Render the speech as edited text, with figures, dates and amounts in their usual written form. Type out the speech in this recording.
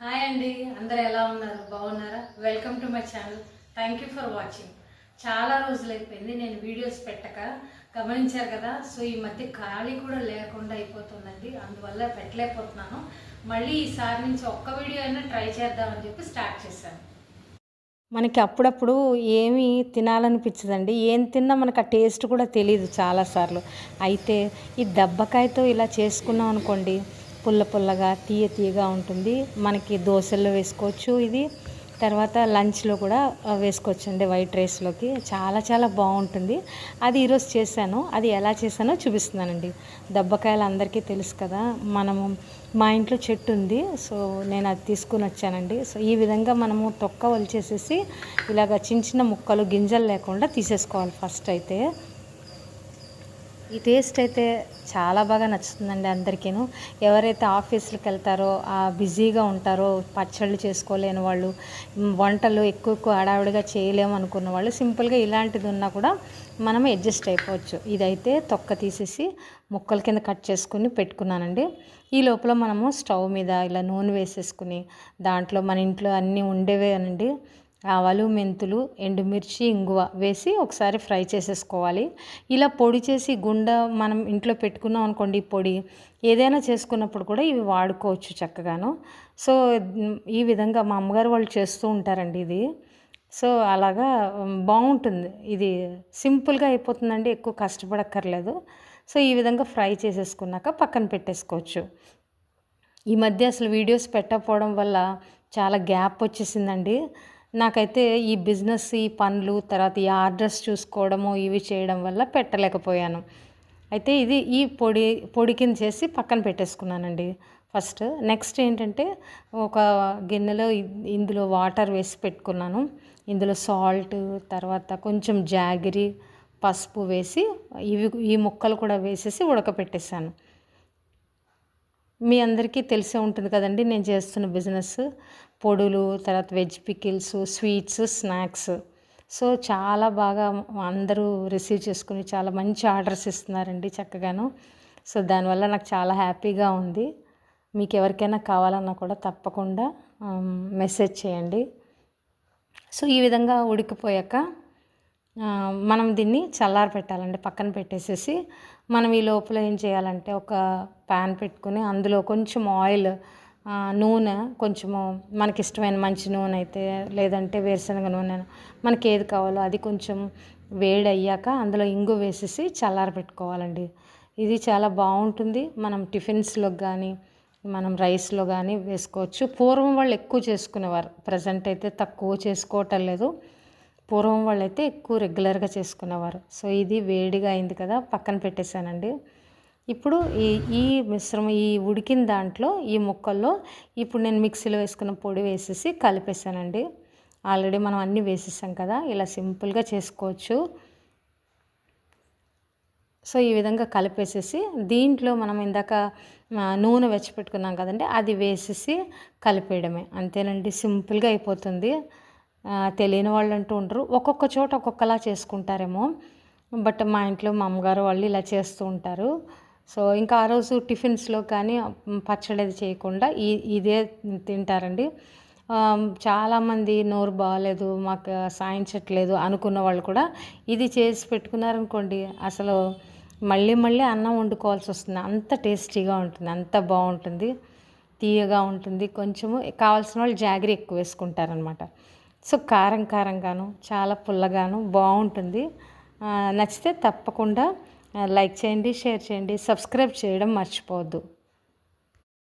Hi అండి, అందరు ఎలా ఉన్నారు? బాగున్నారా? Welcome to my channel. Thank you for watching. చాలా రోజులైపోయింది నేను వీడియోస్ పెట్టక, గమనించారు కదా. సో ఈ మధ్య ఖాళీ కూడా లేకుండా అయిపోతుందండి, అందువల్ల పెట్టలేకపోతున్నాను. మళ్ళీ ఈసారి నుంచి ఒక్క వీడియో అయినా ట్రై చేద్దామని చెప్పి స్టార్ట్ చేశాను. మనకి అప్పుడప్పుడు ఏమీ తినాలనిపించదండి, ఏం తిన్నా మనకు ఆ టేస్ట్ కూడా తెలియదు చాలాసార్లు. అయితే ఈ దబ్బకాయతో ఇలా చేసుకున్నాం అనుకోండి, పుల్ల పుల్లగా తీయగా ఉంటుంది. మనకి దోశల్లో వేసుకోవచ్చు, ఇది తర్వాత లంచ్లో కూడా వేసుకోవచ్చు అండి, వైట్ రైస్లోకి చాలా చాలా బాగుంటుంది. అది ఈరోజు చేశాను, అది ఎలా చేశానో చూపిస్తున్నానండి. దబ్బకాయలు అందరికీ తెలుసు కదా, మనము మా ఇంట్లో చెట్టు ఉంది, సో నేను అది తీసుకుని వచ్చానండి. సో ఈ విధంగా మనము తొక్క వలిచేసేసి ఇలాగ చిన్న చిన్న ముక్కలు గింజలు లేకుండా తీసేసుకోవాలి ఫస్ట్. అయితే ఈ టేస్ట్ అయితే చాలా బాగా నచ్చుతుందండి అందరికీను. ఎవరైతే ఆఫీసులకు వెళ్తారో, బిజీగా ఉంటారో, పచ్చళ్ళు చేసుకోలేని వాళ్ళు, వంటలు ఎక్కువ హడావిడిగా చేయలేము అనుకున్న వాళ్ళు, సింపుల్గా ఇలాంటిది ఉన్నా కూడా మనం అడ్జస్ట్ అయిపోవచ్చు. ఇదైతే తొక్క తీసేసి ముక్కల కింద కట్ చేసుకుని పెట్టుకున్నానండి. ఈ లోపల మనము స్టవ్ మీద ఇలా నూనె వేసేసుకుని, దాంట్లో మన ఇంట్లో అన్నీ ఉండేవేనండి, ఆవాలు, మెంతులు, ఎండుమిర్చి, ఇంగువ వేసి ఒకసారి ఫ్రై చేసేసుకోవాలి. ఇలా పొడి చేసి మనం ఇంట్లో పెట్టుకున్నాం అనుకోండి, పొడి ఏదైనా చేసుకున్నప్పుడు కూడా ఇవి వాడుకోవచ్చు చక్కగాను. సో ఈ విధంగా మా అమ్మగారు వాళ్ళు చేస్తూ ఉంటారండి ఇది. సో అలాగా బాగుంటుంది, ఇది సింపుల్గా అయిపోతుందండి, ఎక్కువ కష్టపడక్కర్లేదు. సో ఈ విధంగా ఫ్రై చేసేసుకున్నాక పక్కన పెట్టేసుకోవచ్చు. ఈ మధ్య అసలు వీడియోస్ పెట్టకపోవడం వల్ల చాలా గ్యాప్ వచ్చేసిందండి నాకైతే. ఈ బిజినెస్, ఈ పనులు, తర్వాత ఈ ఆర్డర్స్ చూసుకోవడము, ఇవి చేయడం వల్ల పెట్టలేకపోయాను. అయితే ఇది ఈ పొడి కింద చేసి పక్కన పెట్టేసుకున్నానండి ఫస్ట్. నెక్స్ట్ ఏంటంటే, ఒక గిన్నెలో ఇందులో వాటర్ వేసి పెట్టుకున్నాను. ఇందులో సాల్ట్, తర్వాత కొంచెం జాగిరి, పసుపు వేసి ఈ ముక్కలు కూడా వేసేసి ఉడకపెట్టేసాను. మీ అందరికీ తెలిసే ఉంటుంది కదండి నేను చేస్తున్న బిజినెస్, పొడులు, తర్వాత veg pickles, sweets, snacks. So చాలా బాగా అందరూ రిసీవ్ చేసుకుని చాలా మంచి ఆర్డర్స్ ఇస్తున్నారండి చక్కగాను. సో దానివల్ల నాకు చాలా హ్యాపీగా ఉంది. మీకు ఎవరికైనా కావాలన్నా కూడా తప్పకుండా మెసేజ్ చేయండి. సో ఈ విధంగా ఉడికిపోయాక మనం దీన్ని చల్లారి పెట్టాలండి, పక్కన పెట్టేసేసి మనం ఈ లోపల ఏం చేయాలంటే, ఒక ప్యాన్ పెట్టుకుని అందులో కొంచెం ఆయిల్, నూనె కొంచెము మనకి ఇష్టమైన మంచి నూనె అయితే, లేదంటే వేరుశనగ నూనె, మనకి ఏది కావాలో అది కొంచెం వేడి అయ్యాక అందులో ఇంగు వేసేసి చల్లారి పెట్టుకోవాలండి. ఇది చాలా బాగుంటుంది. మనం టిఫిన్స్లోకి కానీ, మనం రైస్లో కానీ వేసుకోవచ్చు. పూర్వం వాళ్ళు ఎక్కువ చేసుకునేవారు, ప్రజెంట్ అయితే తక్కువ చేసుకోవటం లేదు. పూర్వం వాళ్ళైతే ఎక్కువ రెగ్యులర్గా చేసుకునేవారు. సో ఇది వేడిగా అయింది కదా, పక్కన పెట్టేశానండి. ఇప్పుడు ఈ మిశ్రమం, ఈ ఉడికిన దాంట్లో, ఈ ముక్కల్లో ఇప్పుడు నేను మిక్సీలో వేసుకున్న పొడి వేసేసి కలిపేసానండి. ఆల్రెడీ మనం అన్నీ వేసేసాం కదా, ఇలా సింపుల్గా చేసుకోవచ్చు. సో ఈ విధంగా కలిపేసేసి దీంట్లో మనం ఇందాక నూనె వెచ్చిపెట్టుకున్నాం కదండి, అది వేసేసి కలిపేయడమే, అంతేనండి, సింపుల్గా అయిపోతుంది. తెలియని వాళ్ళు అంటూ ఉంటారు, ఒక్కొక్క చోట ఒక్కొక్కలా చేసుకుంటారేమో, బట్ మా ఇంట్లో మా అమ్మగారు వాళ్ళు ఇలా చేస్తూ ఉంటారు. సో ఇంకా ఆ రోజు టిఫిన్స్లో కానీ పచ్చడి చేయకుండా ఇదే తింటారండి. చాలామంది నోరు బాగాలేదు, మాకు సాయించట్లేదు అనుకున్న వాళ్ళు కూడా ఇది చేసి పెట్టుకున్నారనుకోండి, అసలు మళ్ళీ మళ్ళీ అన్నం వండుకోవాల్సి వస్తుంది, అంత టేస్టీగా ఉంటుంది, అంత బాగుంటుంది, తీయగా ఉంటుంది. కొంచెము కావాల్సిన వాళ్ళు జాగరి ఎక్కువ వేసుకుంటారనమాట. సో కారం కారంగాను, చాలా పుల్లగాను బాగుంటుంది. నచ్చితే తప్పకుండా లైక్ చేయండి, షేర్ చేయండి, సబ్స్క్రైబ్ చేయడం మర్చిపోవద్దు.